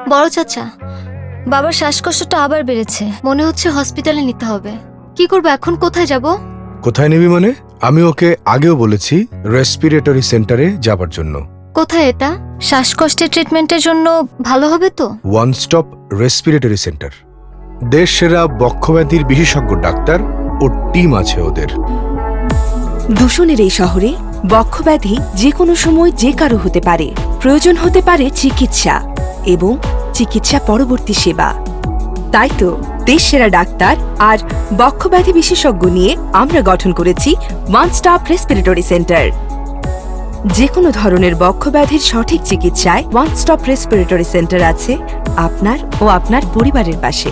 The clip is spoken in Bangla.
বড় চাচা, বাবার শ্বাসকষ্টটা আবার বেড়েছে, মনে হচ্ছে হসপিটালে নিতে হবে। কি করবো এখন, কোথায় যাব? কোথায় নিবি মানে? আমি ওকে আগেও বলেছি রেসপিরেটরি সেন্টারে যাবার জন্য। কোথায় এটা? শ্বাসকষ্টের ট্রিটমেন্টের জন্য ভালো হবে তো? One stop respiratory centre. দেশ সেরা বক্ষব্যাধির বিশেষজ্ঞ ডাক্তার ও টিম আছে ওদের। দূষণের এই শহরে বক্ষব্যাধি যে কোনো সময় যে কারো হতে পারে। প্রয়োজন হতে পারে চিকিৎসা এবং চিকিৎসা পরবর্তী সেবা। তাই তো দেশ সেরা ডাক্তার আর বক্ষব্যাধি বিশেষজ্ঞ নিয়ে আমরা গঠন করেছি ওয়ান স্টপ রেসপিরেটরি সেন্টার। যে কোনো ধরনের বক্ষব্যাধির সঠিক চিকিৎসায় ওয়ান স্টপ রেসপিরেটরি সেন্টার আছে আপনার ও আপনার পরিবারের পাশে।